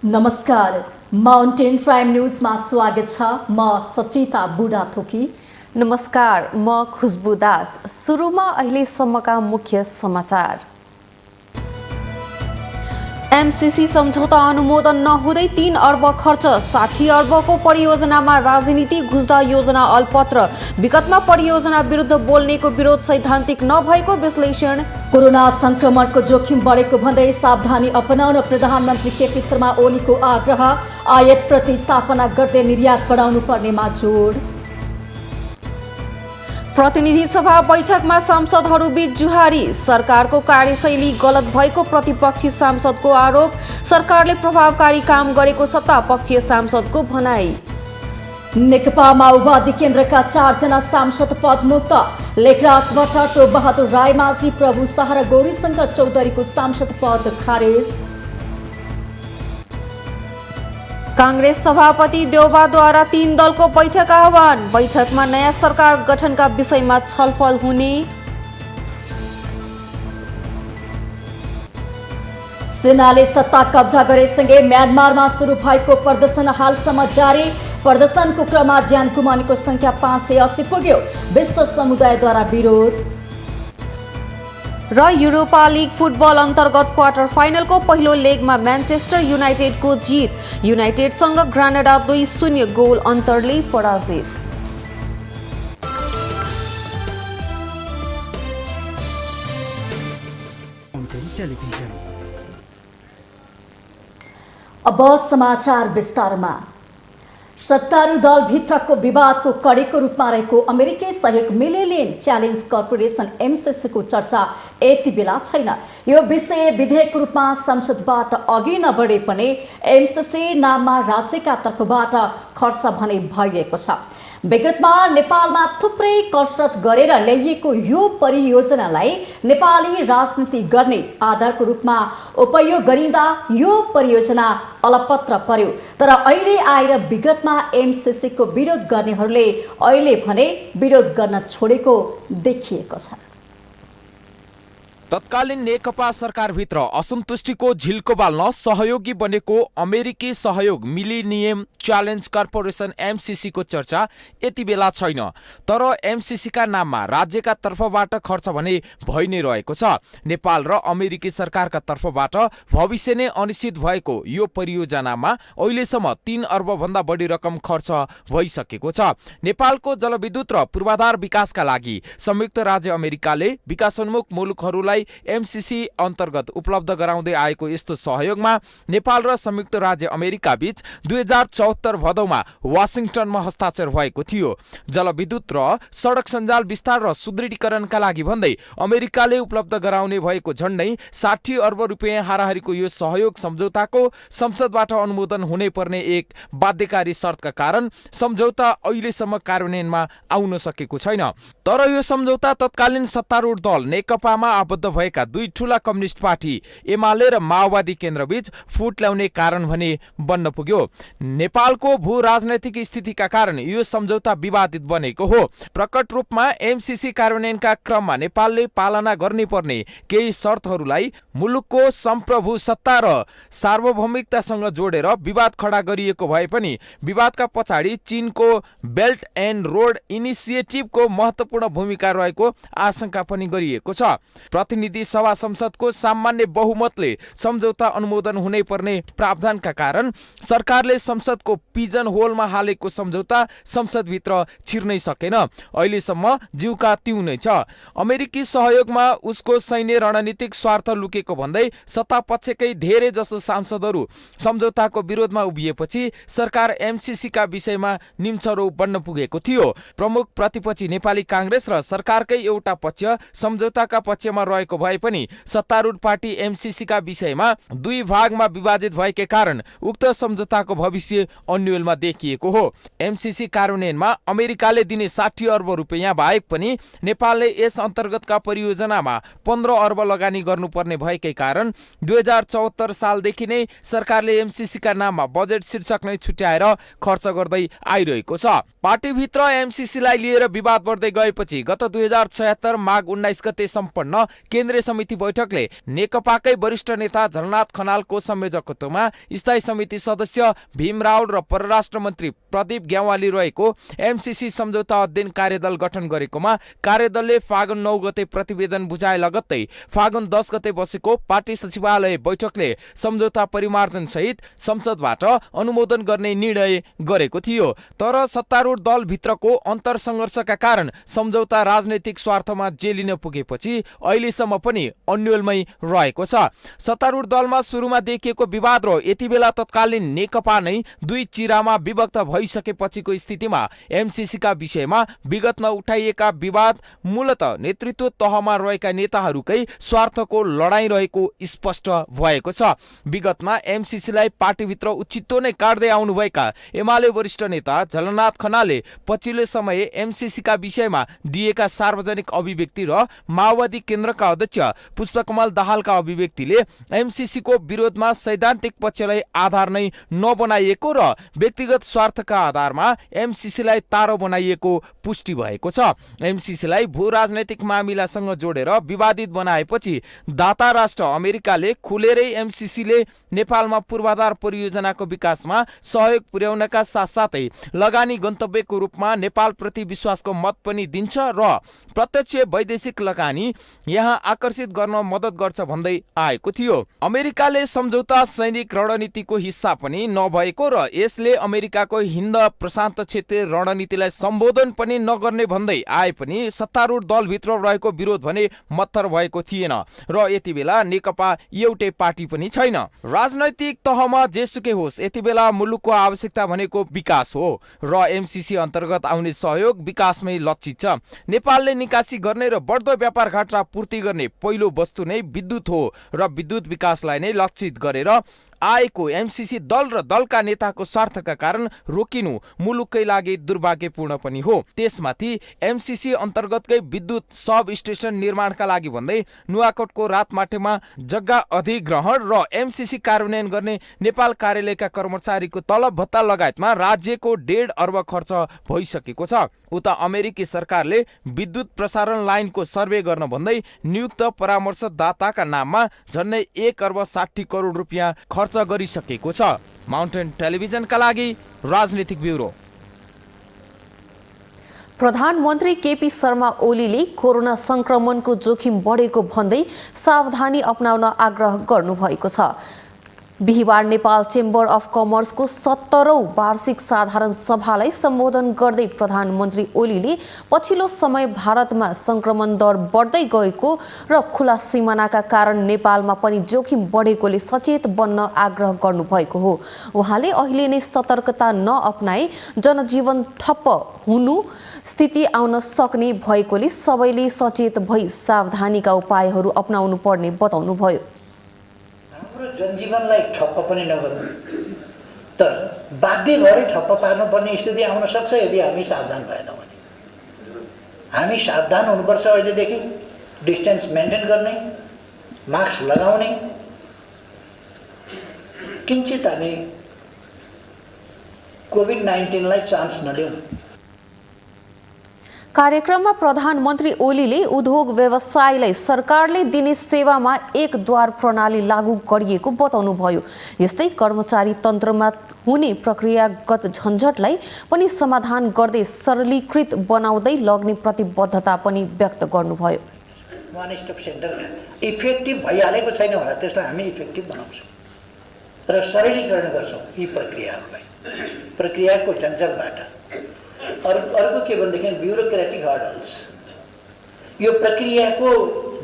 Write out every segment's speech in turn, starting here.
नमस्कार, mountain prime न्यूजमा स्वागत छ। म सचिता बुढाथोकी। नमस्कार, म खुशबु दास। सुरुमा अहिलेसम्मका मुख्य समाचार। एमसीसी सम्झौता अनुमोदन नहुँदै 3 अर्ब खर्च, 60 अर्बको परियोजनामा राजनीति घुस्दा योजना अलपत्र। विगतमा परियोजना विरुद्ध बोल्नेको विरोध सैद्धान्तिक नभएको विश्लेषण। कोरोना संक्रमणको जोखिम बढेको भन्दै सावधानी अपनाउन प्रधानमन्त्री केपी शर्मा ओलीको आग्रह। आयात प्रतिस्थापना गर्दै निर्यात बढाउनु पर्नेमा जोड। प्रतिनिधि सभा बैठकमा सांसदहरूबीच जुहारी। सरकारको कार्यशैली गलत भएको प्रतिपक्षी सांसदको आरोप। सरकारले प्रभावकारी काम गरेको सत्तापक्षीय सांसदको भनाई। नेकपा माओवादी केन्द्रका 4 जना सांसद पदमुक्त। लेखराजबाट टोपबहादुर रायमाझी, प्रभु शाह र गौरीशंकर चौधरीको सांसद पद खारेज। कांग्रेस सभापति देउबाद्वारा 3 दलको बैठक आह्वान। बैठकमा नयाँ सरकार गठनका विषयमा छलफल हुने। सेनाले सत्ता कब्जा गरेसँगै म्यानमारमा सुरु भएको प्रदर्शन हालसम्म जारी। प्रदर्शनको क्रममा ज्यान गुमाउनेको संख्या 580 पुग्यो। विश्व समुदायद्वारा विरोध। र युरोपा लिग फुटबल अन्तर्गत क्वार्टर फाइनलको पहिलो लेगमा म्यान्चेस्टर युनाइटेडको जित। युनाइटेडसँग ग्रानाडा 2-0 गोल अन्तरले पराजित। अब समाचार विस्तारमा। सत्तारूढ दलभित्रको विवादको कडेको रूपमा रहेको अमेरिकी सहयोग मिलेनियम च्यालेन्ज कर्पोरेसन एमसीसीको चर्चा यति बेला छैन। यो विषय विधेयकको रूपमा संसदबाट अघि नबढे पनि एमसीसी नाममा राज्यका तर्फबाट खर्च भने भइरहेको छ। विगतमा नेपालमा थुप्रै कसरत गरेर ल्याइएको यो परियोजनालाई नेपाली राजनीति गर्ने आधारको रूपमा उपयोग गरिँदा यो परियोजना अलपत्र पर्यो। तर अहिले आएर विगतमा एमसीसीको विरोध गर्नेहरूले अहिले भने विरोध गर्न छोडेको देखिएको छ। तत्कालीन नेकपा सरकारभित्र असन्तुष्टिको झिल्को बाल्न सहयोगी बनेको अमेरिकी सहयोग मिलेनियम च्यालेन्ज कर्पोरेसन एमसीसीको चर्चा यति बेला छैन। तर एमसीसीका नाममा राज्यका तर्फबाट खर्च भने भइ नै रहेको छ। नेपाल र अमेरिकी सरकारका तर्फबाट भविष्य नै अनिश्चित भएको यो परियोजनामा अहिलेसम्म 3 अर्ब भन्दा बढी रकम खर्च भइसकेको छ। नेपालको जलविद्युत र पूर्वाधार विकासका लागि संयुक्त राज्य अमेरिकाले विकासोन्मुख मुलुकहरूलाई एमसीसी अन्तर्गत उपलब्ध गराउँदै आएको यस्तो सहयोगमा नेपाल र संयुक्त राज्य अमेरिका बीच 2074 भदौमा वाशिंगटनमा हस्ताक्षर भएको थियो। जलविद्युत र सडक सञ्जाल विस्तार र सुदृढीकरणका लागि भन्दै अमेरिकाले उपलब्ध गराउने भएको झण्डै 60 अर्ब रुपियाँ हाराहारीको यो सहयोग सम्झौताको संसदबाट अनुमोदन हुनै पर्ने एक बाध्यकारी शर्तका कारण सम्झौता अहिलेसम्म कार्यान्वयनमा आउन सकेको छैन। तर यो सम्झौता तत्कालीन सत्तारूढ दल नेकपामा आबद्ध भएका 2 ठूला कम्युनिस्ट पार्टी एमाले र माओवादी केन्द्रबीच फुट ल्याउने कारण भने बन्न पुग्यो। नेपालको भू राजनैतिक स्थितिका कारण यो सम्झौता विवादित बनेको हो। प्रकट रूपमा एमसीसी कार्यान्वयनका क्रममा नेपालले पालना गर्ने पर्ने केही शर्तहरूलाई मुलुकको सम्प्रभु सत्ता र सार्वभौमिकतासँग जोडेर विवाद खडा गरिएको भए पनि विवादका पछाडि चीनको बेल्ट एन्ड रोड इनिसिएटिभको महत्त्वपूर्ण भूमिका रहेको आशंका पनि गरिएको छ। प्रतिनिधि सभा संसदको सामान्य बहुमतले सम्झौता अनुमोदन हुनै पर्ने प्रावधानका कारण सरकारले संसदको पिजन होलमा हालेको सम्झौता संसदभित्र छिर्नै सकेन। अहिलेसम्म जिउका तिउ नै छ। अमेरिकी सहयोगमा उसको सैन्य रणनीतिक स्वार्थ लुकेको भन्दै सत्तापक्षकै धेरै जसो सांसदहरू सम्झौताको विरोधमा उभिएपछि सरकार एमसीसीका विषयमा निम्छरो बन्न पुगेको थियो। प्रमुख प्रतिपक्षी नेपाली कांग्रेस र सरकारकै एउटा पक्ष सम्झौताका पक्षमा रहेको भए पनि सत्तारूढ पार्टी एमसीसीका विषयमा 2 भागमा विभाजित भएकै कारण उक्त सम्झौताको भविष्य अन्यलमा देखिएको हो। एमसीसी कार्यान्वयनमा अमेरिकाले दिने 60 अर्ब रुपियाँ बाहेक पनि नेपालले यस अन्तर्गतका परियोजनामा 15 अर्ब लगानी गर्नुपर्ने भएकै कारण 2074 सालदेखि नै सरकारले एमसीसीका नाममा बजेट शीर्षक नै छुट्याएर खर्च गर्दै आइरहेको छ। पार्टीभित्र एमसीसीलाई लिएर विवाद बढ्दै गएपछि गत 2076 माघ 19 गते सम्पन्न केन्द्रीय समिति बैठकले नेकपाकै वरिष्ठ नेता झलनाथ खनालको संयोजकत्वमा स्थायी समिति सदस्य भीम रावल र परराष्ट्र मन्त्री प्रदीप ग्यावाली रहेको एमसीसी सम्झौता अध्ययन कार्यदल गठन गरेकोमा कार्यदलले फागुन 9 गते प्रतिवेदन बुझाए लगत्तै फागुन 10 गते बसेको पार्टी सचिवालय बैठकले सम्झौता परिमार्जन सहित संसदबाट अनुमोदन गर्ने निर्णय गरेको थियो। तर सत्तारूढ दलभित्रको अन्तरसङ्घर्षका कारण सम्झौता राजनैतिक स्वार्थमा जेलिन पुगेपछि अहिलेसम्म पनि अन्योलमै रहेको छ। सत्तारूढ दलमा सुरुमा देखिएको विवाद र यति बेला तत्कालीन नेकपा नै दुई चिरामा विभक्त भइसकेपछिको स्थितिमा एमसीसीका विषयमा विगतमा उठाइएका विवाद मूलतः नेतृत्व तहमा रहेका नेताहरूकै स्वार्थको लडाईँ रहेको स्पष्ट भएको छ। विगतमा एमसीसीलाई पार्टीभित्र उचितो नै काट्दै आउनुभएका एमाले वरिष्ठ नेता झलनाथ खनालले पछिल्लो समय एमसीसीका विषयमा दिएका सार्वजनिक अभिव्यक्ति र माओवादी केन्द्रका अध्यक्ष पुष्पकमल दाहालका अभिव्यक्तिले एमसीसीको विरोधमा सैद्धान्तिक पक्षलाई आधार नै नबनाइएको र व्यक्तिगत स्वार्थका आधारमा एमसीसीलाई तारो बनाइएको पुष्टि भएको छ। एमसीसीलाई भू राजनैतिक मामिलासँग जोडेर विवादित बनाएपछि दाता राष्ट्र अमेरिकाले खुलेरै एमसीसीले नेपालमा पूर्वाधार परियोजनाको विकासमा सहयोग पुर्याउनका साथसाथै लगानी गन्तव्यको रूपमा नेपाल प्रति विश्वासको मत पनि दिन्छ र प्रत्यक्ष वैदेशिक लगानी यहाँ आकर्षित गर्न मद्दत गर्छ भन्दै आएको थियो। अमेरिकाले सम्झौता सैनिक रणनीतिको हिस्सा पनि नभएको र यसले अमेरिकाको हिन्द प्रशान्त क्षेत्रीय रणनीतिलाई सम्बोधन पनि नगर्ने भन्दै आए पनि सत्तारूढ दलभित्र रहेको विरोध भने मत्थर भएको थिएन र यति बेला नेकपा एउटै पार्टी पनि छैन। राजनैतिक तहमा जेसुकै होस् यति बेला मुलुकको आवश्यकता भनेको विकास हो र एमसीसी अन्तर्गत आउने सहयोग विकासमै लक्षित छ। नेपालले निकासी गर्ने र बढ्दो व्यापार घाटा पूर्ति गर्ने पहिलो वस्तु नै विद्युत हो र विद्युत विकासलाई नै लक्षित गरेर आएको एमसीसी दल र दलका नेताको स्वार्थका कारण रोकिनु मुलुककै लागि दुर्भाग्यपूर्ण पनि हो। त्यसमाथि एमसीसी अन्तर्गतकै विद्युत सब स्टेसन निर्माणका लागि भन्दै नुवाकोटको रातमाटेमा जग्गा अधिग्रहण र एमसीसी कार्यान्वयन गर्ने नेपाल कार्यालयका कर्मचारीको तलब भत्ता लगायतमा राज्यको 1.5 अर्ब खर्च भइसकेको छ। उता अमेरिकी सरकारले विद्युत प्रसारण लाइनको सर्वे गर्न भन्दै नियुक्त परामर्शदाताका नाममा झन्डै 1 अर्ब 60 करोड रुपियाँ खर्च गरिसकेको छ। माउन्टेन टेलिभिजनका लागि राजनीतिक ब्युरो। प्रधानमन्त्री केपी शर्मा ओलीले कोरोना संक्रमणको जोखिम बढेको भन्दै सावधानी अपनाउन आग्रह गर्नुभएको छ। बिहिबार नेपाल चेम्बर अफ कमर्सको 17औं वार्षिक साधारण सभालाई सम्बोधन गर्दै प्रधानमन्त्री ओलीले पछिल्लो समय भारतमा संक्रमण दर बढ्दै गएको र खुला सिमानाका कारण नेपालमा पनि जोखिम बढेकोले सचेत बन्न आग्रह गर्नुभएको हो। उहाँले अहिले नै सतर्कता नअपनाए जनजीवन ठप्प हुनु स्थिति आउन सक्ने भएकोले सबैले सचेत भई सावधानीका उपायहरू अपनाउनु पर्ने बताउनुभयो। हाम्रो जनजीवनलाई ठप्प पनि नगरौँ, तर बाध्य गरी ठप्प पार्नुपर्ने स्थिति आउन सक्छ यदि हामी सावधान भएनौँ भने। हामी सावधान हुनुपर्छ। अहिलेदेखि डिस्टेन्स मेन्टेन गर्ने, मास्क लगाउने, किञ्चित हामी कोभिड-19लाई चान्स नदिउँ। कार्यक्रममा प्रधानमन्त्री ओलीले उद्योग व्यवसायलाई सरकारले दिने सेवामा एक द्वार प्रणाली लागू गरिएको बताउनुभयो। यस्तै कर्मचारी तन्त्रमा हुने प्रक्रियागत झन्झटलाई पनि समाधान गर्दै सरलीकृत बनाउँदै लग्ने प्रतिबद्धता पनि व्यक्त गर्नुभयो। वान स्टप सेन्टरमा इफेक्टिभ भइहालेको छैन होला, त्यसलाई हामी इफेक्टिभ बनाउँछौँ र सरलीकरण गर्छौँ यी प्रक्रियाहरूलाई, प्रक्रियाको जन्जलबाट। अर्को के भनेदेखि ब्युरोक्रेटिक हर्डल्स, यो प्रक्रियाको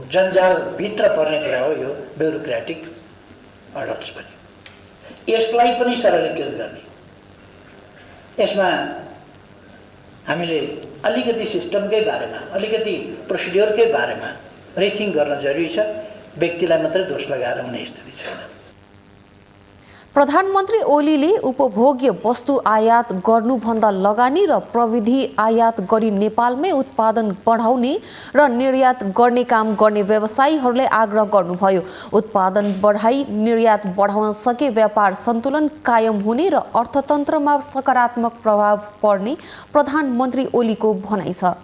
जन्जालभित्र पर्ने कुरा हो यो ब्युरोक्रेटिक हर्डल्स पनि। यसलाई पनि सरलीकृत गर्ने, यसमा हामीले अलिकति सिस्टमकै बारेमा, अलिकति प्रोसिड्योरकै बारेमा रिथिङ गर्न जरुरी छ। व्यक्तिलाई मात्रै दोष लगाएर हुने स्थिति छैन। प्रधानमन्त्री ओलीले उपभोग्य वस्तु आयात गर्नुभन्दा लगानी र प्रविधि आयात गरी नेपालमै उत्पादन बढाउने र निर्यात गर्ने काम गर्ने व्यवसायीहरूलाई आग्रह गर्नुभयो। उत्पादन बढाई निर्यात बढाउन सके व्यापार सन्तुलन कायम हुने र अर्थतन्त्रमा सकारात्मक प्रभाव पर्ने प्रधानमन्त्री ओलीको भनाइ छ।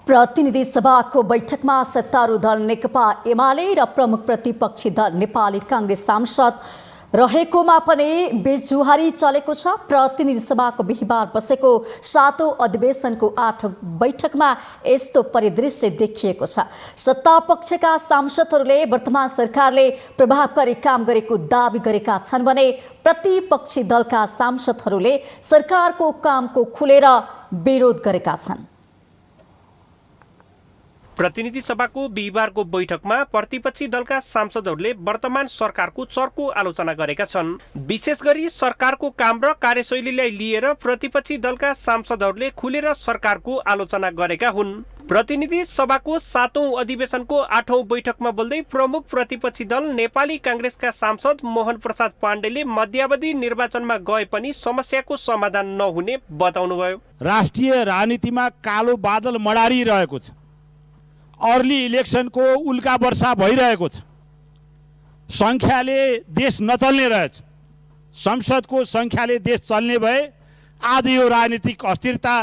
प्रतिनिधि सभाको बैठकमा सत्तारूढ दल नेकपा एमाले र प्रमुख प्रतिपक्षी दल नेपाली कांग्रेस सांसद रहेकोमा पनि बेचजुहारी चलेको छ। प्रतिनिधि सभाको बिहिबार बसेको 7औं अधिवेशनको 8औं बैठकमा यस्तो परिदृश्य देखिएको छ। सत्ता पक्षका सांसदहरूले वर्तमान सरकारले प्रभावकारी काम गरेको दाबी गरेका छन् भने प्रतिपक्षी दलका सांसदहरूले सरकारको कामको खुलेर विरोध गरेका छन्। प्रतिनिधि सभाको बिहिबारको बैठकमा प्रतिपक्षी दलका सांसदहरूले वर्तमान सरकारको चर्को आलोचना गरेका छन्। विशेष गरी सरकारको काम र कार्यशैलीलाई लिएर प्रतिपक्षी दलका सांसदहरूले खुलेर सरकारको आलोचना गरेका हुन्। प्रतिनिधि सभाको 7औं अधिवेशनको 8औं बैठकमा बोल्दै प्रमुख प्रतिपक्षी दल नेपाली कांग्रेसका सांसद मोहन प्रसाद पाण्डेले मध्यावधि निर्वाचनमा गए पनि समस्याको समाधान नहुने बताउनुभयो। राष्ट्रिय राजनीतिमा कालो बादल मडारिरहेको छ। अर्ली इलेक्सनको उल्का वर्षा भइरहेको छ। संख्याले देश नचल्ने रहेछ। संसदको संख्याले देश चल्ने भए आज यो राजनीतिक अस्थिरता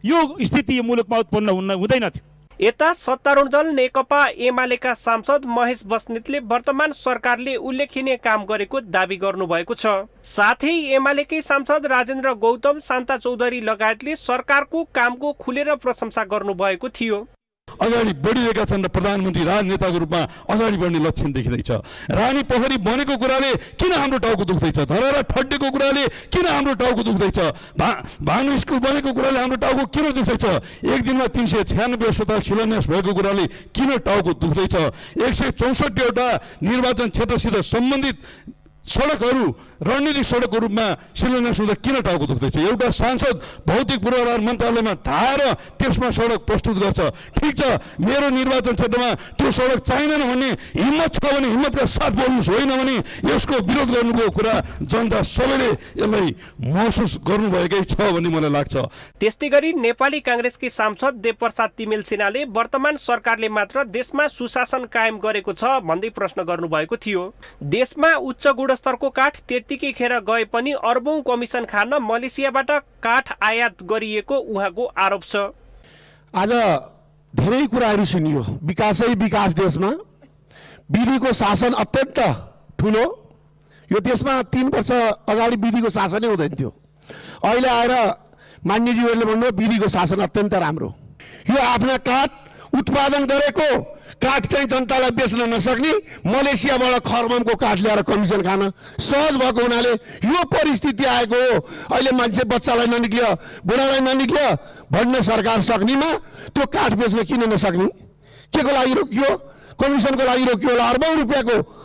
यो स्थिति मुलुकमा उत्पन्न हुँदैन थियो। यता सत्तारूढ दल नेकपा एमालेका सांसद महेश बस्नेतले वर्तमान सरकारले उल्लेखनीय काम गरेको दाबी गर्नुभएको छ। साथै एमालेकै सांसद राजेन्द्र गौतम, शान्ता चौधरी लगायतले सरकारको कामको खुलेर प्रशंसा गर्नुभएको थियो। अगाडि बढिरहेका छन् र प्रधानमन्त्री राजनेताको रूपमा अगाडि बढ्ने लक्षण देखिँदैछ। रानी पोखरी बनेको कुराले किन हाम्रो टाउको दुख्दैछ? धरहरा ठड्डेको कुराले किन हाम्रो टाउको दुख्दैछ? भानु स्कुल बनेको कुराले हाम्रो टाउको किन दुख्दैछ? एक दिनमा 396 अस्पताल शिलान्यास भएको कुराले किन टाउको दुख्दैछ? 164 वटा निर्वाचन क्षेत्रसित सम्बन्धित सडकहरू रणनीतिक सडकको रूपमा शिलान्यास हुँदा किन टाउको दुख्दैछ? एउटा सांसद भौतिक पूर्वाधार मन्त्रालयमा धाएर त्यसमा सडक प्रस्तुत गर्छ। ठिक छ, मेरो निर्वाचन क्षेत्रमा त्यो सडक चाहिँदैन भन्ने हिम्मत छ भने हिम्मतका साथ बोल्नुहोस्, होइन भने यसको विरोध गर्नुको कुरा जनता सबैले यसलाई महसुस गर्नुभएकै छ भन्ने मलाई लाग्छ। त्यस्तै गरी नेपाली कांग्रेसकी सांसद देवप्रसाद तिमेल सिन्हाले वर्तमान सरकारले मात्र देशमा सुशासन कायम गरेको छ भन्दै प्रश्न गर्नुभएको थियो। देशमा उच्च गुणस्तरको काठ त्यतिकै खेर गए पनि अर्बौं कमिसन खान मलेसियाबाट काठ आयात गरिएको उहाँको आरोप छ। आज धेरै कुराहरू सुनियो। विकासै विकास देशमा विधिको शासन अत्यन्त ठुलो। यो देशमा 3 वर्ष अगाडि विधिको शासनै हुँदैन थियो। अहिले आएर मान्यज्यूहरूले भन्नुभयो विधिको शासन अत्यन्त राम्रो। यो आफ्ना काठ उत्पादन गरेको काठ चाहिँ जनतालाई बेच्न नसक्ने मलेसियाबाट खरममको काठ ल्याएर कमिसन खान सहज भएको हुनाले यो परिस्थिति आएको हो। अहिले मान्छे बच्चालाई ननिक्ल्यो, बुढालाई ननिक्ल्यो भन्न सरकार सक्नेमा त्यो काठ बेच्न किन नसक्ने? के को लागि रोकियो? कमिसनको लागि रोकियो होला। अर्बौं रुपियाँको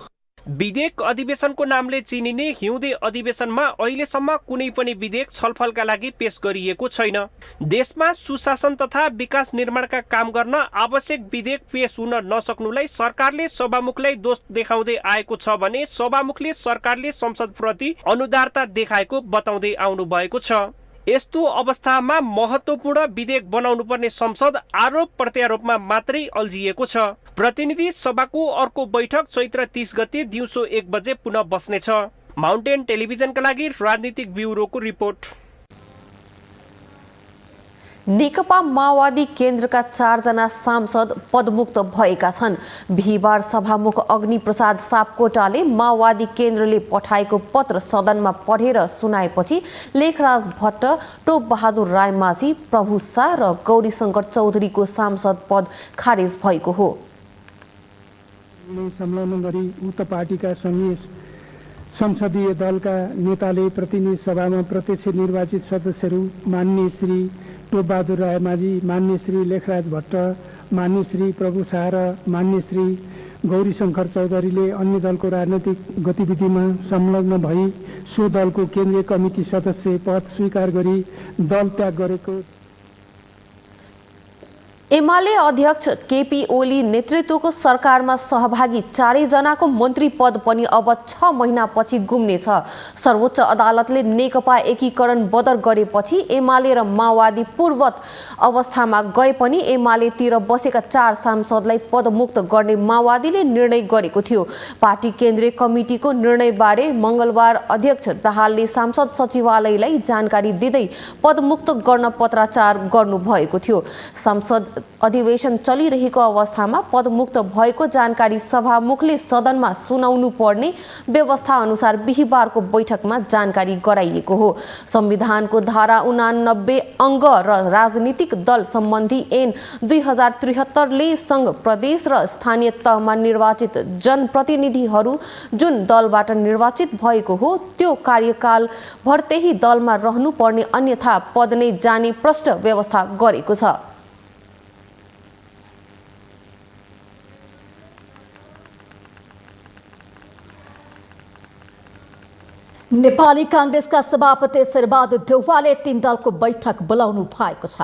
विधेयक अधिवेशनको नामले चिनिने हिउँदे अधिवेशनमा अहिलेसम्म कुनै पनि विधेयक छलफलका लागि पेश गरिएको छैन। देशमा सुशासन तथा विकास निर्माणका काम गर्न आवश्यक विधेयक पेश हुन नसक्नुलाई सरकारले सभामुखलाई दोष देखाउँदै आएको छ भने सभामुखले सरकारले संसदप्रति अनुदारता देखाएको बताउँदै आउनु भएको छ। यस्तो अवस्थामा महत्त्वपूर्ण विधेयक बनाउनु पर्ने संसद आरोप प्रत्यारोपमा मात्रै अल्झिएको छ। प्रतिनिधि सभाको अर्को बैठक चैत्र 30 गते दिउँसो 1 बजे पुनः बस्नेछ। माउन्टेन टेलिभिजनका लागि राजनीतिक ब्युरोको रिपोर्ट। नेकपा माओवादी केन्द्रका 4 जना सांसद पदमुक्त भएका छन्। बिहिबार सभामुख अग्नि प्रसाद सापकोटाले माओवादी केन्द्रले पठाएको पत्र सदनमा पढेर सुनाएपछि लेखराज भट्ट, टोप बहादुर रायमाझी, प्रभु शाह र गौरीशंकर चौधरीको सांसद पद खारेज भएको हो। संलग्न गरी उक्त पार्टीका संघीय संसदीय दलका नेताले प्रतिनिधि सभामा प्रत्यक्ष निर्वाचित सदस्यहरू मान्य श्री टोप बहादुर रायमाझी, मान्य श्री लेखराज भट्ट, मान्य श्री प्रभु शाह र मान्य श्री गौरीशंकर चौधरीले अन्य दलको राजनैतिक गतिविधिमा संलग्न भई सो दलको केन्द्रीय कमिटी सदस्य पद स्वीकार गरी दल त्याग गरेको। एमाले अध्यक्ष केपी ओली नेतृत्वको सरकारमा सहभागी 4 जनाको मन्त्री पद पनि अब 6 महिनापछि गुम्नेछ। सर्वोच्च अदालतले नेकपा एकीकरण बदर गरेपछि एमाले र माओवादी पूर्ववत अवस्थामा गए पनि एमालेतिर बसेका 4 सांसदलाई पदमुक्त गर्ने माओवादीले निर्णय गरेको थियो। पार्टी केन्द्रीय कमिटीको निर्णयबारे मंगलबार अध्यक्ष दाहालले सांसद सचिवालयलाई जानकारी दिँदै पदमुक्त गर्न पत्राचार गर्नुभएको थियो। सांसद अधिवेशन चलिरहेको अवस्थामा पदमुक्त भएको जानकारी सभामुखले सदनमा सुनाउनु पर्ने व्यवस्था अनुसार बिहीबारको बैठकमा जानकारी गराइएको हो। संविधानको धारा 89 अङ्ग र राजनीतिक दल सम्बन्धी ऐन 2073 ले संघ प्रदेश र स्थानीय तहमा निर्वाचित जनप्रतिनिधिहरू जुन दलबाट निर्वाचित भएको हो त्यो कार्यकाल भर त्यही दलमा रहनुपर्ने अन्यथा पद नै जाने प्रष्ट व्यवस्था गरेको छ। नेपाली कांग्रेसका सभापति शेरबहादुर देउवाले 3 दलको बैठक बोलाउनु भएको छ।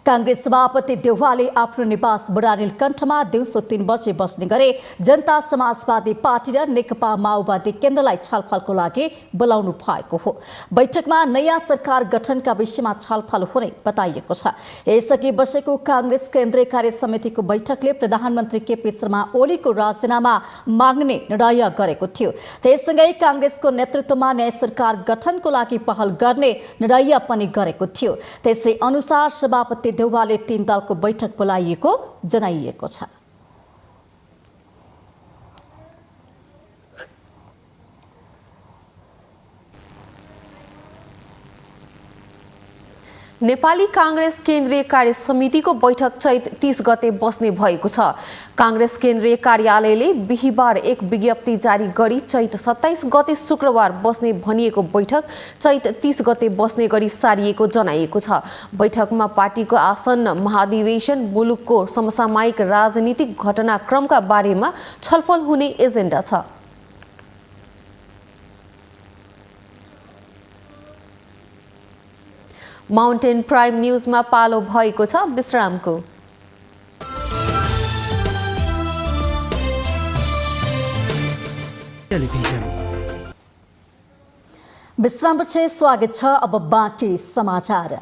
कांग्रेस सभापति देउवाले आफ्नो निवास बुढानीलकण्ठमा दिउँसो 3 बजे बस्ने गरे जनता समाजवादी पार्टी र नेकपा माओवादी केन्द्रलाई छलफलको लागि बोलाउनु भएको हो। बैठकमा नयाँ सरकार गठनका विषयमा छलफल हुने बताइएको छ। यसअघि बसेको कांग्रेस केन्द्रीय कार्य समितिको बैठकले प्रधानमन्त्री केपी शर्मा ओलीको राजीनामा माग्ने निर्णय गरेको थियो। त्यससँगै कांग्रेसको नेतृत्वमा नयाँ सरकार गठनको लागि पहल गर्ने निर्णय पनि गरेको थियो। त्यसै अनुसार सभापति देउवाले 3 दलको बैठक बोलाइएको जनाइएको छ। नेपाली कांग्रेस केन्द्रीय कार्य समितिको बैठक चैत 30 गते बस्ने भएको छ। कांग्रेस केन्द्रीय कार्यालयले बिहीबार एक विज्ञप्ति जारी गरी चैत 27 गते शुक्रबार बस्ने भनिएको बैठक चैत 30 गते बस्ने गरी सारिएको जनाइएको छ। बैठकमा पार्टीको आसन्न महाधिवेशन, मुलुकको समसामयिक राजनीतिक घटनाक्रमका बारेमा छलफल हुने एजेन्डा छ। माउन्टेन प्राइम न्यूजमा पालो भएको छ विश्रामको। विश्रामपछि स्वागत छ। अब बाँकी समाचार।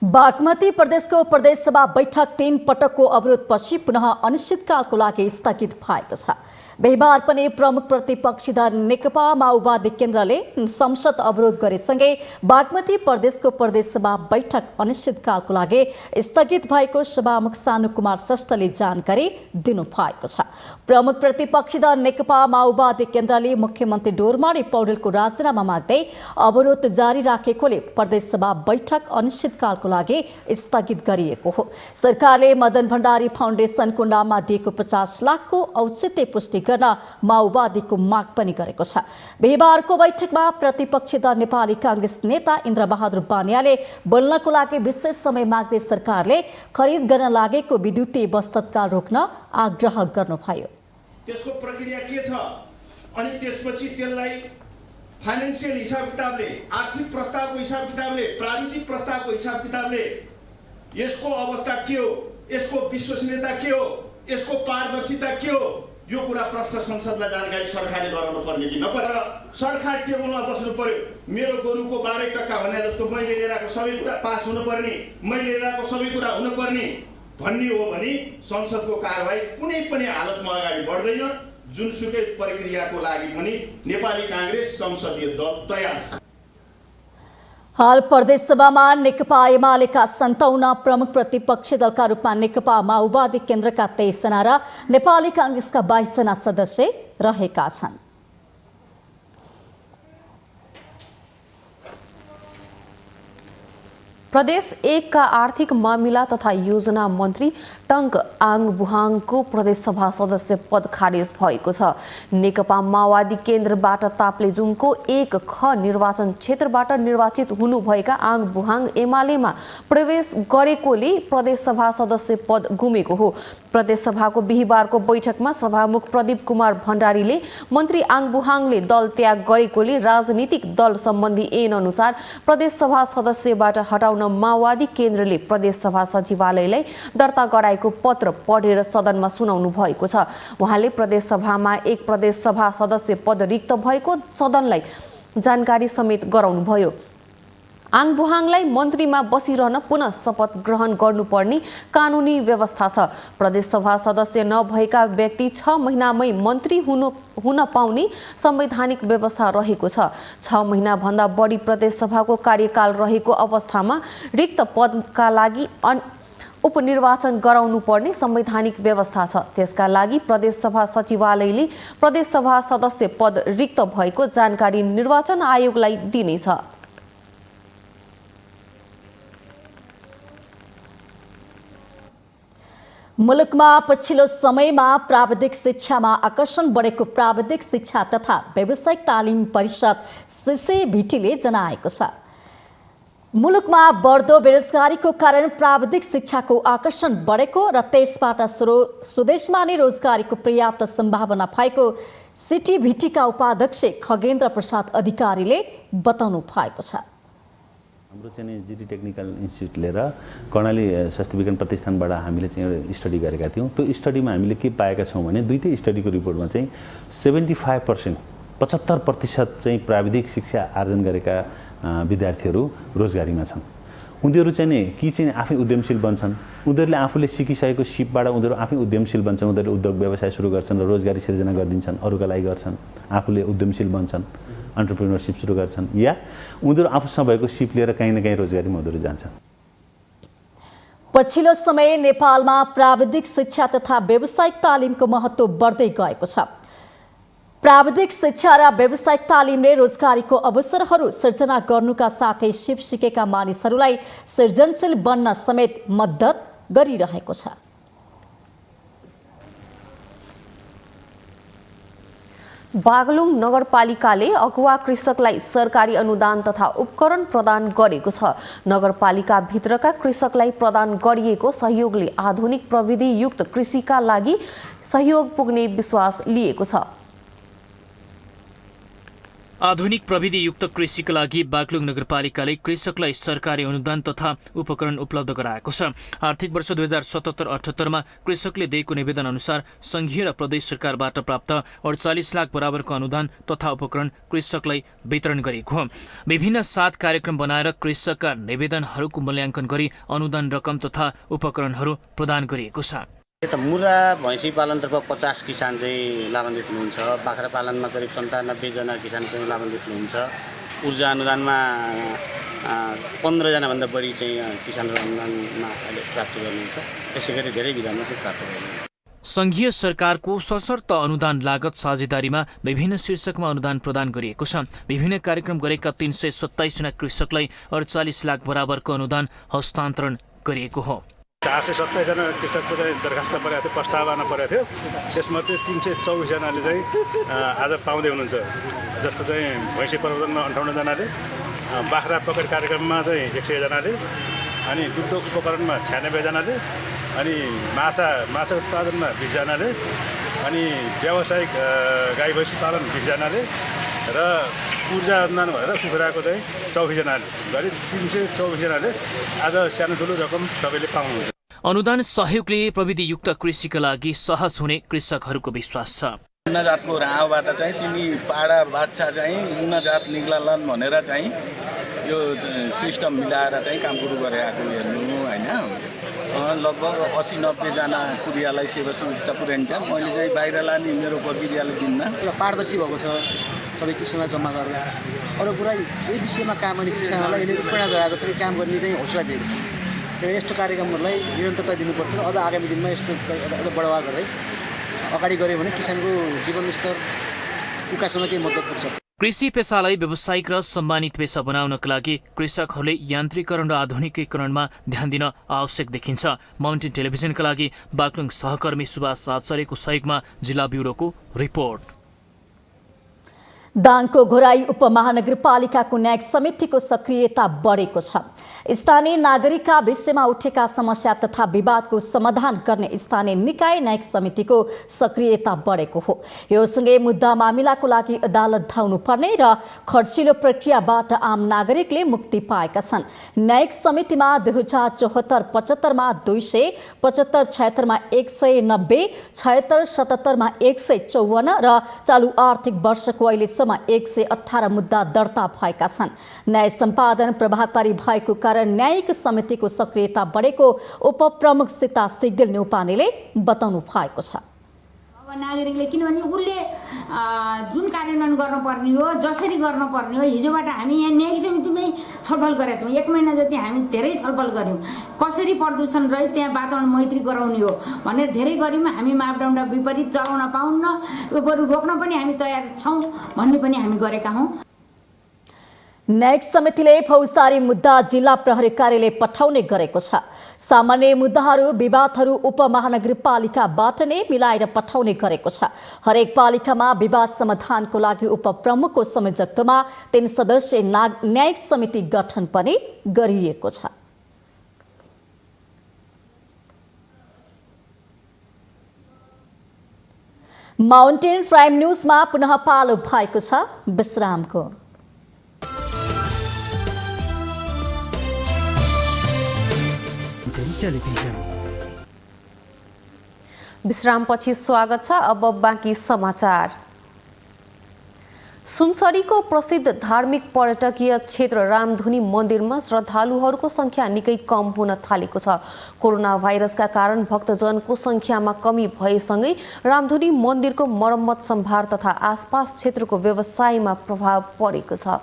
बागमती प्रदेशको प्रदेश सभा बैठक 3 पटकको अवरोधपछि पुनः अनिश्चितकालको लागि स्थगित भएको छ। बिहीबार पनि प्रमुख प्रतिपक्षी दल नेकपा माओवादी केन्द्रले संसद अवरोध गरेसँगै बागमती प्रदेशको प्रदेश सभा बैठक अनिश्चितकालको लागि स्थगित भएको सभामुख सानु कुमार श्रेष्ठले जानकारी दिनुभएको छ। प्रमुख प्रतिपक्षी दल नेकपा माओवादी केन्द्रले मुख्यमन्त्री डोरमाडी पौडेलको राजीनामा माग्दै अवरोध जारी राखेकोले प्रदेश सभा बैठक अनिश्चितकालको लागि स्थगित गरिएको हो। सरकारले मदन भण्डारी फाउन्डेसनको नाममा दिएको 50 लाखको औचित्य पुष्टि गर्न माओवादीको माग पनि गरेको छ। बिहीबारको बैठकमा प्रतिपक्षी दल नेपाली कांग्रेस नेता इन्द्रबहादुर बानियाले बोल्नको लागि विशेष समय माग्दै सरकारले खरिद गर्न लागेको विद्युतीय बस तत्काल रोक्न आग्रह गर्नुभयो। त्यसको प्रक्रिया के छ अनि त्यसपछि त्यसलाई फाइनान्शियल हिसाब किताबले, आर्थिक प्रस्तावको हिसाब किताबले, प्राविधिक प्रस्तावको हिसाब किताबले यसको अवस्था के हो, यसको विश्वसनीयता के हो, यसको पारदर्शिता के हो, यो कुरा प्रश्न संसदलाई जानकारी सरकारले गराउनु पर्ने कि नपर्ने। सरकार टेबलमा बस्नु पर्यो। मेरो गोरुको 12% भने जस्तो मैले लिएर आएको सबै कुरा पास हुनुपर्ने, मैले लिएर आएको सबै कुरा हुनुपर्ने भन्ने हो भने संसदको कारबाही कुनै पनि हालतमा अगाडि बढ्दैन। जुनसुकै प्रक्रियाको लागि पनि नेपाली कांग्रेस संसदीय दल तयार छ। हाल प्रदेश सभामा नेकपा एमालेका 57 प्रमुख प्रतिपक्षी दलका रूपमा नेकपा माओवादी केन्द्रका 23 जना र नेपाली कांग्रेसका 22 जना सदस्य रहेका छन्। प्रदेश 1 का आर्थिक मामिला तथा योजना मन्त्री टंक आङ बुहाङको प्रदेश सभा सदस्य पद खारेज भएको छ। नेकपा माओवादी केन्द्रबाट ताप्लेजुङको 1 ख निर्वाचन क्षेत्रबाट निर्वाचित हुनुभएका आङ बुहाङ एमालेमा प्रवेश गरेकोले प्रदेश सभा सदस्य पद गुमेको हो। प्रदेश सभाको बिहीबारको बैठकमा सभामुख प्रदीप कुमार भण्डारीले मन्त्री आङ बुहाङले दल त्याग गरेकोले राजनीतिक दल सम्बन्धी ऐन अनुसार प्रदेश सभा सदस्यबाट हटाउन माओवादी केन्द्रले प्रदेश सभा सचिवालयलाई दर्ता गराएको पत्र पढेर सदनमा सुनाउनु भएको छ। उहाँले प्रदेश सभामा 1 प्रदेश सभा सदस्य पद रिक्त भएको सदनलाई जानकारी समेत गराउनुभयो। आङ बुहाङलाई मन्त्रीमा बसिरहन पुनः शपथ ग्रहण गर्नुपर्ने कानुनी व्यवस्था छ। प्रदेश सभा सदस्य नभएका व्यक्ति 6 महिनामै मन्त्री हुन पाउने संवैधानिक व्यवस्था रहेको छ। 6 महिनाभन्दा बढी प्रदेश सभाको कार्यकाल रहेको अवस्थामा रिक्त पदका लागि उपनिर्वाचन गराउनु पर्ने संवैधानिक व्यवस्था छ। त्यसका लागि प्रदेशसभा सचिवालयले प्रदेशसभा सदस्य पद रिक्त भएको जानकारी निर्वाचन आयोगलाई दिनेछ। मुलुकमा पछिल्लो समयमा प्राविधिक शिक्षामा आकर्षण बढेको प्राविधिक शिक्षा तथा व्यावसायिक तालिम परिषद सीसीभीटीले जनाएको छ। मुलुकमा बढ्दो बेरोजगारीको कारण प्राविधिक शिक्षाको आकर्षण बढेको र त्यसबाट स्वदेशमा नै रोजगारीको पर्याप्त सम्भावना भएको सीटीभीटीका उपाध्यक्ष खगेन्द्र प्रसाद अधिकारीले बताउनु भएको छ। हाम्रो चाहिँ जिटी टेक्निकल इन्स्टिट्युट लिएर कर्णाली स्वास्थ्य विज्ञान प्रतिष्ठानबाट हामीले चाहिँ एउटा स्टडी गरेका थियौँ। त्यो स्टडीमा हामीले के पाएका छौँ भने दुईटै स्टडीको रिपोर्टमा चाहिँ 75% चाहिँ प्राविधिक शिक्षा आर्जन गरेका विद्यार्थीहरू रोजगारीमा छन्। उनीहरू चाहिँ नि कि चाहिँ आफै उद्यमशील बन्छन्, उनीहरूले आफूले सिकिसकेको सिपबाट उनीहरू आफै उद्यमशील बन्छन्, उनीहरूले उद्योग व्यवसाय सुरु गर्छन् र रोजगारी सिर्जना गरिदिन्छन्, अरूका लागि गर्छन्, आफूले उद्यमशील बन्छन्, एन्टरप्रेन्योरसिप सुरु गर्छन्, या उनीहरू आफूसँग भएको सिप लिएर कहीँ न कहीँ रोजगारीमा उनीहरू जान्छन्। पछिल्लो समय नेपालमा प्राविधिक शिक्षा तथा व्यावसायिक तालिमको महत्त्व बढ्दै गएको छ। प्राविधिक शिक्षा र व्यावसायिक तालिमले रोजगारीको अवसरहरू सृजना गर्नुका साथै सिप सिकेका मानिसहरूलाई सृजनशील बन्न समेत मद्दत गरिरहेको छ। बागलुङ नगरपालिकाले अगुवा कृषकलाई सरकारी अनुदान तथा उपकरण प्रदान गरेको छ। नगरपालिका भित्रका कृषकलाई प्रदान गरिएको सहयोगले आधुनिक प्रविधि युक्त कृषिका लागि सहयोग पुग्ने विश्वास लिएको छ। आधुनिक प्रविधि युक्त कृषिका लागि बागलुङ नगरपालिकाले कृषकलाई सरकारी अनुदान तथा उपकरण उपलब्ध गराएको छ। आर्थिक वर्ष 2077-78 कृषकले दिएको निवेदन अनुसार संघीय र प्रदेश सरकारबाट प्राप्त 48 लाख बराबरको अनुदान तथा उपकरण कृषकलाई वितरण गरिएको हो। विभिन्न 7 कार्यक्रम बनाएर कृषकका निवेदनहरूको मूल्याङ्कन गरी अनुदान रकम तथा उपकरणहरू प्रदान गरिएको छ। मुरा भैँसी पालनतर्फ 50 किसान चाहिँ लाभान्वित हुनुहुन्छ। बाख्रा पालनमा करिब 97 जना किसान चाहिँ लाभान्वित हुनुहुन्छ। ऊर्जा अनुदानमा 15 जनाभन्दा बढी चाहिँ किसानहरू अनुदानमा अहिले प्राप्त गर्नुहुन्छ। यसै गरी धेरै विधानमा चाहिँ प्राप्त गर्नुहुन्छ। संघीय सरकारको सशर्त अनुदान लागत साझेदारीमा विभिन्न शीर्षकमा अनुदान प्रदान गरिएको छ। विभिन्न कार्यक्रम गरेका 327 जना कृषकलाई 48 लाख बराबरको अनुदान हस्तान्तरण गरिएको हो। 427 जना कृषकको चाहिँ दरखास्त परेको थियो, प्रस्तावना परेको थियो। त्यसमध्ये 324 जनाले चाहिँ आज पाउँदै हुनुहुन्छ। जस्तो चाहिँ भैँसी प्रवर्धनमा 58 जनाले, बाख्रा पकड कार्यक्रममा चाहिँ 100 जनाले, अनि दुग्ध उपकरणमा 96 जनाले, अनि माछा उत्पादनमा 20 जनाले, अनि व्यावसायिक गाई भैँसी पालन 20 जनाले र ऊर्जा अनुदान भएर कुखुराको चाहिँ 24 जनाले गरी 324 जनाले आज सानो ठुलो रकम सबैले पाउनुहुन्छ। अनुदान सहयोगले प्रविधियुक्त कृषिका लागि सहज हुने कृषकहरूको विश्वास छ। मुना जातको राउँबाट चाहिँ तिमी पाडा बाछा चाहिँ मुना जात निक्लालन भनेर चाहिँ यो सिस्टम मिलाएर चाहिँ काम सुरु गरेको हेर्नु होइन। लगभग 80-90 जना कुरियालाई सेवा सुविधा पुर्याइन्छ। मैले चाहिँ बाहिर लाने मेरो प्रविधिले दिनमा पारदर्शी भएको छ। सबै किसानलाई जम्मा गरेर अरू कुरा यही विषयमा काम गर्ने किसानहरूलाई यसले प्रेरणा जगाएको थियो, काम गर्ने चाहिँ हौसला दिएको छ। त्यही यस्तो कार्यक्रमहरूलाई निरन्तरता दिनुपर्छ। अझ आगामी दिनमा यस्तो अझ बढावा गर्दै अगाडि गऱ्यो भने किसानको जीवनस्तर विकासमा केही मद्दत पुग्छ। कृषि पेसालाई व्यावसायिक र सम्मानित पेसा बनाउनका लागि कृषकहरूले यान्त्रिकरण र आधुनिकीकरणमा ध्यान दिन आवश्यक देखिन्छ। माउन्टेन टेलिभिजनका लागि बागलुङ सहकर्मी सुभाष आचार्यको सहयोगमा जिल्ला ब्युरोको रिपोर्ट। दाङको घोराई उपमहानगरपालिकाको न्यायिक समितिको सक्रियता बढेको छ। स्थानीय नागरिकका विषयमा उठेका समस्या तथा विवादको समाधान गर्ने स्थानीय निकाय न्यायिक समितिको सक्रियता बढेको हो। यो सँगै मुद्दा मामिलाको लागि अदालत धाउनु पर्ने र खर्चिलो प्रक्रियाबाट आम नागरिकले मुक्ति पाएका छन्। न्यायिक समितिमा 2074-75 मा 200, 75-76 मा 190, 76-77 मा 154 र चालु आर्थिक वर्षको अहिलेसम्म 118 मुद्दा दर्ता भएका छन्। न्याय सम्पादन प्रभावकारी भएको कारण न्यायिक समितिको सक्रियता बढेको उपप्रमुख सीता सिग्देल न्यौपानेले बताउनु भएको छ। नागरिकले किनभने उसले जुन कार्यान्वयन गर्नुपर्ने हो जसरी गर्नुपर्ने हो हिजोबाट हामी यहाँ न्यायिक समितिमै छलफल गरेका छौँ 1 महिना जति हामी धेरै छलफल गऱ्यौँ कसरी प्रदूषण रहित त्यहाँ वातावरण मैत्री गराउने हो भनेर धेरै गऱ्यौँ हामी मापदण्ड विपरीत चलाउन पाउन्न यो बरु रोक्न पनि हामी तयार छौँ भन्ने पनि हामी गरेका हौँ। न्यायिक समितिले फौजदारी मुद्दा जिल्ला प्रहरी कार्यालय पठाउने गरेको छ। सामान्य मुद्दाहरू विवादहरू उपमहानगरपालिकाबाट नै मिलाएर पठाउने गरेको छ। हरेक पालिकामा विवाद समाधानको लागि उपप्रमुखको संयोजकत्वमा 3 सदस्यीय न्यायिक समिति गठन पनि गरिएको छ। माउन्टेन प्राइम न्यूजमा पुनः पालो भएको छ विश्रामको। विश्रामपछि स्वागत छ। अब बाँकी समाचार। सुनसरीको प्रसिद्ध धार्मिक पर्यटकीय क्षेत्र रामधुनी मन्दिरमा श्रद्धालुहरूको संख्या निकै कम हुन थालेको छ। कोरोना भाइरसका कारण भक्तजनको संख्यामा कमी भएसँगै रामधुनी मन्दिरको मर्मत सम्भार तथा आसपास क्षेत्रको व्यवसायमा प्रभाव परेको छ।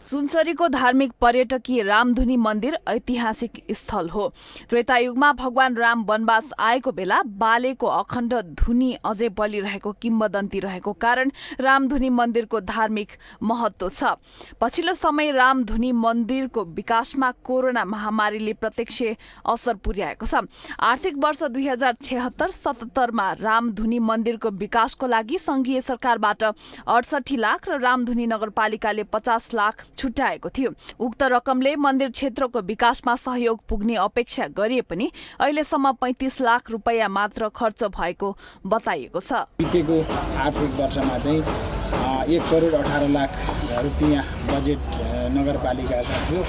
सुनसरीको धार्मिक पर्यटकीय रामधुनी मन्दिर ऐतिहासिक स्थल हो। त्रेतायुगमा भगवान राम वनवास आएको बेला बालेको अखण्ड धुनी अझै बलिरहेको किम्वदन्ती रहेको कारण रामधुनी मन्दिरको धार्मिक महत्त्व छ। पछिल्लो समय रामधुनी मन्दिरको विकासमा कोरोना महामारीले प्रत्यक्ष असर पुर्याएको छ। आर्थिक वर्ष 2076-77मा रामधुनी मन्दिरको विकासको लागि संघीय सरकारबाट 68 लाख र रामधुनी नगरपालिकाले 50 लाख छुट्याएको थियो। उक्त रकमले मन्दिर क्षेत्रको विकासमा सहयोग पुग्ने अपेक्षा गरिए पनि अहिलेसम्म 35 लाख रुपैयाँ मात्र खर्च भएको बताइएको छ। बितेको आर्थिक वर्षमा चाहिँ 1 करोड 18 लाख रुपैयाँ बजेट नगरपालिकाका थियो।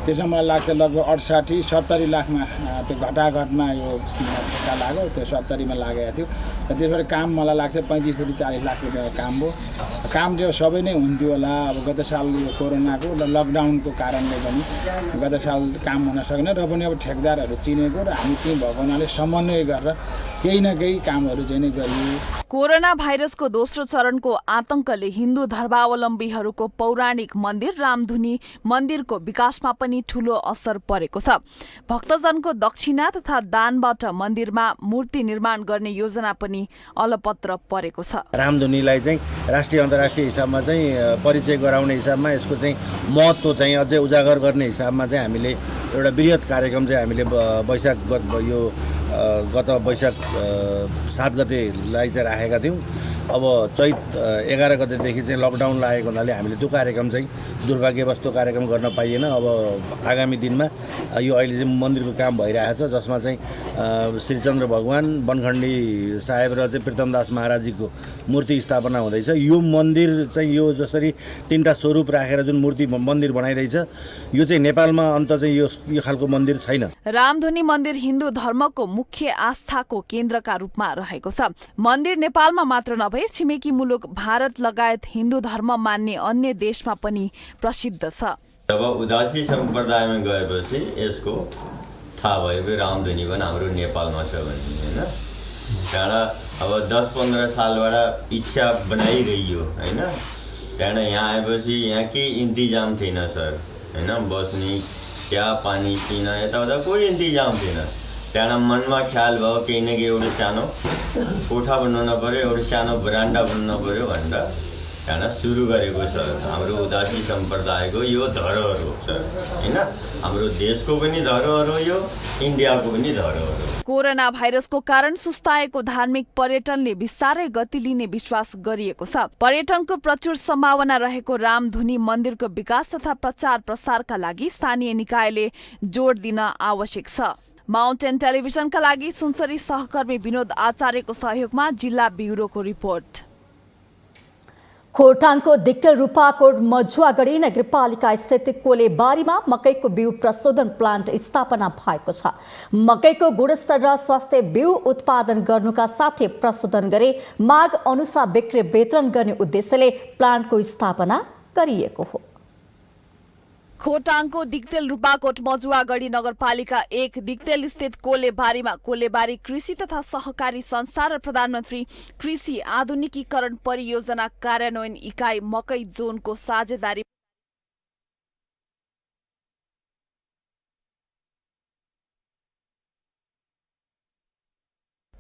त्यसमा मलाई लाग्छ लगभग 68-70 लाखमा त्यो घटाघटमा यो ठेक्का लाग्यो। त्यो 70मा लागेको थियो र त्यसबाट काम मलाई लाग्छ 35-40 लाख रुपियाँको काम हो। काम चाहिँ सबै नै हुन्थ्यो होला। अब गत साल यो कोरोनाको र लकडाउनको कारणले पनि गत साल काम हुन सकेन र पनि अब ठेकदारहरू चिनेको र हामी त्यही भएको हुनाले समन्वय गरेर केही न केही कामहरू चाहिँ नै गरियो। कोरोना भाइरसको दोस्रो चरणको आतंकले हिन्दू धर्मावलम्बीहरूको पौराणिक मन्दिर रामधुनी मन्दिरको विकासमा पनि ठूलो असर परेको छ। भक्तजनको दक्षिणा तथा दानबाट मन्दिरमा मूर्ति निर्माण गर्ने योजना पनि अलपत्र परेको छ। रामधुनीलाई चाहिँ राष्ट्रिय अन्तर्राष्ट्रिय हिसाबमा चाहिँ परिचय गराउने हिसाबमा यसको चाहिँ महत्त्व चाहिँ अझै उजागर गर्ने हिसाबमा चाहिँ हामीले एउटा बृहत कार्यक्रम चाहिँ हामीले गत वैशाख 7 गतेलाई चाहिँ राखेका थियौँ। अब चैत 11 गतेदेखि चाहिँ लकडाउन लागेको हुनाले हामीले त्यो कार्यक्रम चाहिँ दुर्भाग्यवश त्यो कार्यक्रम गर्न पाइएन। अब आगामी दिनमा यो अहिले चाहिँ मन्दिरको काम भइरहेको छ जसमा चाहिँ श्रीचन्द्र भगवान वनखण्डी साहेब र चाहिँ प्रीतमदास महाराजजीको मूर्ति स्थापना हुँदैछ। यो मन्दिर चाहिँ यो जसरी 3टा स्वरूप राखेर जुन मूर्ति मन्दिर बनाइरहेछ यो चाहिँ नेपालमा अन्त चाहिँ यो खालको मन्दिर छैन। रामधुनी मन्दिर हिन्दू धर्मको मुख्य आस्थाको केन्द्रका रूपमा रहेको छ। मन्दिर नेपालमा मात्र नभई छिमेकी मुलुक भारत लगायत हिन्दू धर्म मान्ने अन्य देशमा पनि प्रसिद्ध छ। जब उदासी सम्प्रदायमा गएपछि यसको थाहा भयो कि रामधुनी पनि हाम्रो नेपालमा छ भन्ने होइन। त्यहाँबाट अब 10-15 सालबाट इच्छा बनाइरहियो होइन। त्यहाँबाट यहाँ आएपछि यहाँ केही इन्तजाम थिएन सर होइन। बस्ने चिया पानी पिन यताउता कोही इन्तजाम थिएन। त्यहाँबाट मनमा ख्याल भयो केही न केही एउटा सानो कोठा बनाउनु पऱ्यो एउटा सानो बरान्डा बनाउनु पऱ्यो भनेर त्यहाँबाट सुरु गरेको सर। हाम्रो उदासी सम्प्रदायको यो धरोहर हो सर होइन। हाम्रो देशको पनि धरोहर हो यो, इन्डियाको पनि धरोहर हो। कोरोना भाइरसको कारण सुस्ताएको धार्मिक पर्यटनले बिस्तारै गति लिने विश्वास गरिएको छ। पर्यटनको प्रचुर सम्भावना रहेको रामधुनी मन्दिरको विकास तथा प्रचार प्रसारका लागि स्थानीय निकायले जोड दिन आवश्यक छ। माउन्टेन टेलिभिजनका लागि सुनसरी सहकर्मी विनोद आचार्यको सहयोगमा जिल्ला ब्युरोको रिपोर्ट। खोटाङको दिक्कल रूपाकोट मझुवागढी नगरपालिका स्थित कोलेबारीमा मकैको बिउ प्रशोधन प्लान्ट स्थापना भएको छ। मकैको गुणस्तर र स्वास्थ्य बिउ उत्पादन गर्नुका साथै प्रशोधन गरी माग अनुसार बिक्री वितरण गर्ने उद्देश्यले प्लान्टको स्थापना गरिएको हो। खोटाङको दिक्तेल रूपाकोट मजुवागढी नगरपालिका 1 दिक्तेल स्थित कोलेबारीमा कोलेबारी कृषि तथा सहकारी संस्था र प्रधानमन्त्री कृषि आधुनिकीकरण परियोजना कार्यान्वयन इकाइ मकै जोनको साझेदारी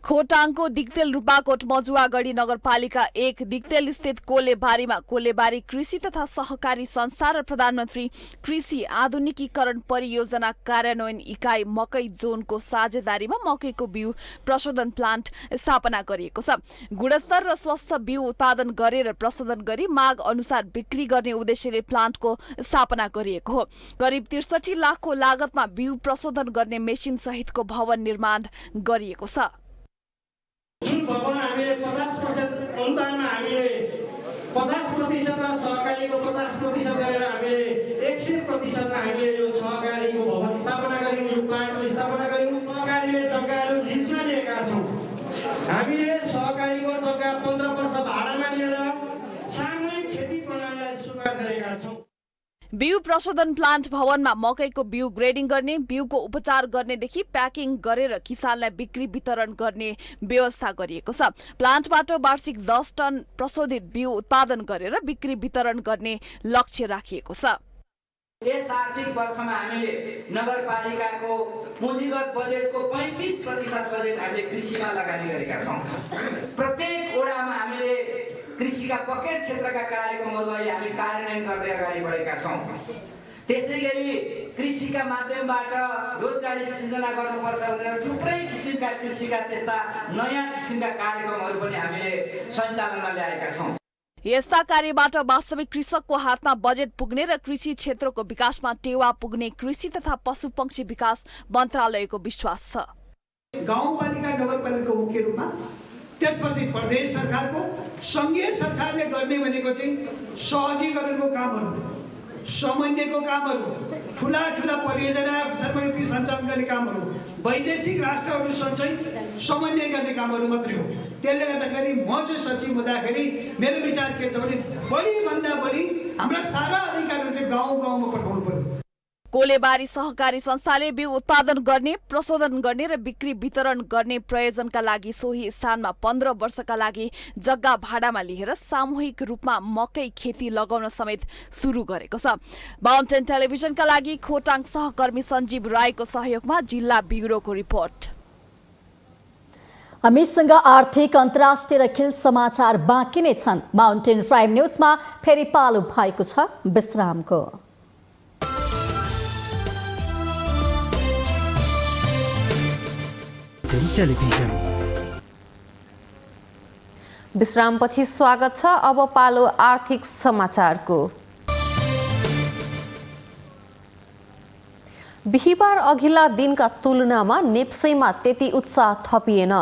खोटाङको दिक्तेल रूपाकोट मजुवागढी नगरपालिका 1 दिक्तेल स्थित कोलेबारीमा कोलेबारी कृषि तथा सहकारी संस्था र प्रधानमन्त्री कृषि आधुनिकीकरण परियोजना कार्यान्वयन इकाइ मकै जोनको साझेदारीमा मकैको बिउ प्रशोधन प्लान्ट स्थापना गरिएको छ। गुणस्तर र स्वस्थ बिउ उत्पादन गरेर प्रशोधन गरी माग अनुसार बिक्री गर्ने उद्देश्यले प्लान्टको स्थापना गरिएको हो। करिब 63 लाखको लागतमा बिउ प्रशोधन गर्ने मेसिन सहितको भवन निर्माण गरिएको छ। जुन भवन हामीले 50% अनुदानमा हामीले 50% र सहकारीको 50% गरेर हामीले 100% हामीले यो सहकारीको भवन स्थापना गर्यौँ, यो प्लान्टको स्थापना गर्यौँ। सहकारीले जग्गाहरू लिजमा लिएका छौँ। हामीले सहकारीको जग्गा 15 वर्ष भाडामा लिएर सामूहिक खेती प्रणालीलाई सुरुवात गरेका छौँ। बिउ प्रशोधन प्लान्ट भवनमा मकैको बिउ ग्रेडिङ गर्ने, बिउको उपचार गर्नेदेखि प्याकिङ गरेर किसानलाई बिक्री वितरण गर्ने व्यवस्था गरिएको छ। प्लान्टबाट वार्षिक 10 टन प्रशोधित बिउ उत्पादन गरेर बिक्री वितरण गर्ने लक्ष्य राखिएको छ। यस आर्थिक वर्षमा हामीले नगरपालिकाको पुँजीगत बजेटको 35% बजेट हामीले कृषिमा लगानी गरेका छौँ। प्रत्येक वडामा हामीले कृषिका पकेट क्षेत्रका कार्यक्रमहरूलाई हामी कार्यान्वयन गर्दै अगाडि बढेका छौँ। त्यसैगरी कृषिका माध्यमबाट रोजगारी सृजना गर्नुपर्छ भनेर थुप्रै किसिमका कृषिका त्यस्ता नयाँ किसिमका कार्यक्रमहरू पनि हामीले सञ्चालनमा ल्याएका छौँ। यस्ता कार्यबाट वास्तविक कृषकको हातमा बजेट पुग्ने र कृषि क्षेत्रको विकासमा टेवा पुग्ने कृषि तथा पशुपक्षी विकास मन्त्रालयको विश्वास छ। गाउँपालिका नगरपालिकाको मुख्य रूपमा, त्यसपछि प्रदेश सरकारको, संघीय सरकारले गर्ने भनेको चाहिँ सहजीकरणको कामहरू, समन्वयको कामहरू, ठुला ठुला परियोजना सर्वव्यापी सञ्चालन गर्ने कामहरू, वैदेशिक राष्ट्रहरूसँग समन्वय गर्ने कामहरू मात्रै हो। त्यसले गर्दाखेरि म चाहिँ सचिव हुँदाखेरि मेरो विचार के छ भने बढीभन्दा बढी हाम्रा सारा अधिकारीहरू चाहिँ गाउँ गाउँमा पठाउनु पर्यो। कोलेबारी सहकारी संस्थाले बिउ उत्पादन गर्ने, प्रशोधन गर्ने र बिक्री वितरण गर्ने प्रयोजनका लागि सोही स्थानमा 15 वर्षका लागि जग्गा भाडामा लिएर सामूहिक रूपमा मकै खेती लगाउन समेत सुरु गरेको छ। माउन्टेन टेलिभिजनका लागि खोटाङ सहकर्मी सञ्जीव राईको सहयोगमा जिल्ला ब्युरोको रिपोर्ट। हामीसँग आर्थिक अन्तर्राष्ट्रिय र खेल समाचार बाँकी नै छन्। माउन्टेन प्राइम न्युजमा फेरि पालो भएको छ विश्रामको। टेलिभिजन विश्रामपछि स्वागत छ। अब पालो आर्थिक समाचारको। बिहिबार अघिल्ला दिनका तुलनामा नेप्सेमा त्यति उत्साह थपिएन।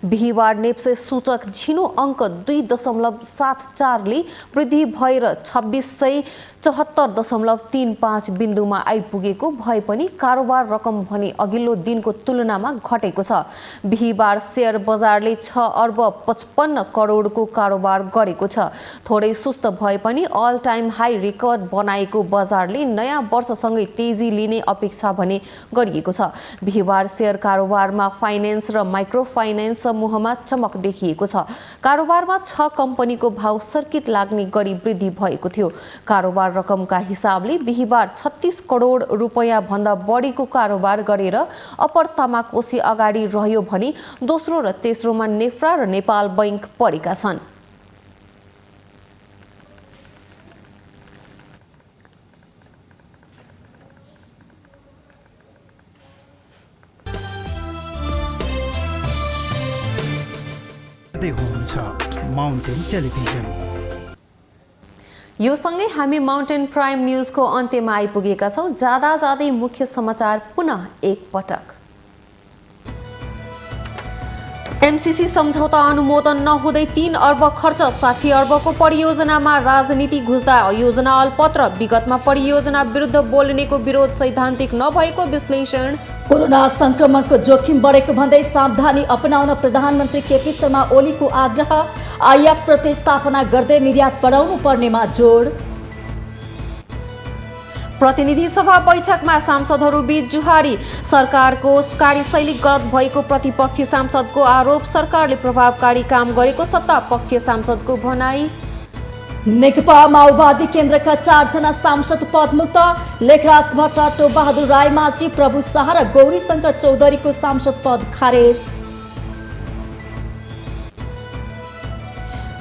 बिहिबार नेप्से सूचक झिनो अङ्क 2.74ले वृद्धि भएर 2674.35 बिन्दुमा आइपुगेको भए पनि कारोबार रकम भने अघिल्लो दिनको तुलनामा घटेको छ। बिहिबार शेयर बजारले 6 अर्ब 55 करोडको कारोबार गरेको छ। थोरै सुस्त भए पनि अल टाइम हाई रेकर्ड बनाएको बजारले नयाँ वर्षसँगै तेजी लिने अपेक्षा भने गरिएको छ। बिहिबार शेयर कारोबारमा फाइनेन्स र माइक्रो फाइनेन्स समूहमा चमक देखिएको छ। कारोबारमा 6 कम्पनीको भाव सर्किट लाग्ने गरी वृद्धि भएको थियो। कारोबार रकमका हिसाबले बिहिबार 36 करोड रुपैयाँ भन्दा बढीको कारोबार गरेर अप्पर तामाकोशी अगाडि रह्यो भने दोस्रो र तेस्रोमा नेफ्रा र नेपाल बैंक परेका छन्। Mountain television. यो सँगै हामी माउन्टेन प्राइम न्युजको अन्त्यमा आइपुगेका छौँ। जाँदा जाँदै मुख्य समाचार पुनः एकपटक। एमसीसी सम्झौता अनुमोदन नहुँदै 3 अर्ब खर्च, 60 अर्बको परियोजनामा राजनीति घुस्दा योजना अलपत्र, विगतमा परियोजना विरुद्ध बोल्नेको विरोध सैद्धान्तिक नभएको विश्लेषण। कोरोना संक्रमणको जोखिम बढेको भन्दै सावधानी अपनाउन प्रधानमन्त्री केपी शर्मा ओलीको आग्रह, आयात प्रतिस्थापना गर्दै निर्यात बढाउनु पर्नेमा जोड। प्रतिनिधि सभा बैठकमा सांसदहरू बीच जुहारी, सरकारको कार्यशैली गलत भएको प्रतिपक्षी सांसदको आरोप, सरकारले प्रभावकारी काम गरेको सत्ता पक्षीय सांसदको भनाई। नेकपा माओवादी केन्द्रका 4 जना सांसद पदमुक्त, लेखराज भट्ट, टोपबहादुर रायमाझी, प्रभु शाह र गौरीशंकर चौधरीको सांसद पद खारेज।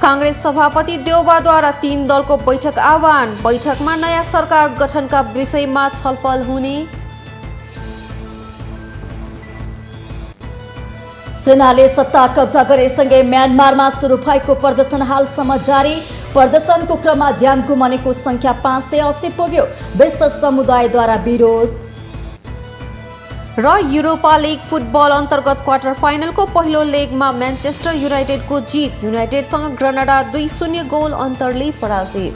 कांग्रेस सभापति देउबाद्वारा 3 दलको बैठक आह्वान, बैठकमा नयाँ सरकार गठनका विषयमा छलफल हुने। सेनाले सत्ता कब्जा गरेसँगै म्यानमारमा सुरु भएको प्रदर्शन हालसम्म जारी, प्रदर्शनको क्रममा ज्यान गुमाउनेको संख्या 580 पुग्यो, विश्व समुदायद्वारा विरोध। र युरोपा लिग फुटबल अन्तर्गत क्वार्टर फाइनलको पहिलो लेगमा म्यान्चेस्टर युनाइटेडको जित, युनाइटेडसँग ग्रेनाडा 2-0 गोल अन्तरले पराजित।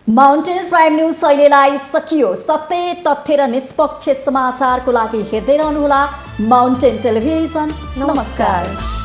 माउन्टेन प्राइम न्युज अहिलेलाई सकियो। सत्य, तथ्य र निष्पक्ष समाचारको लागि हेर्दै रहनुहोला माउन्टेन टेलिभिजन। नमस्कार।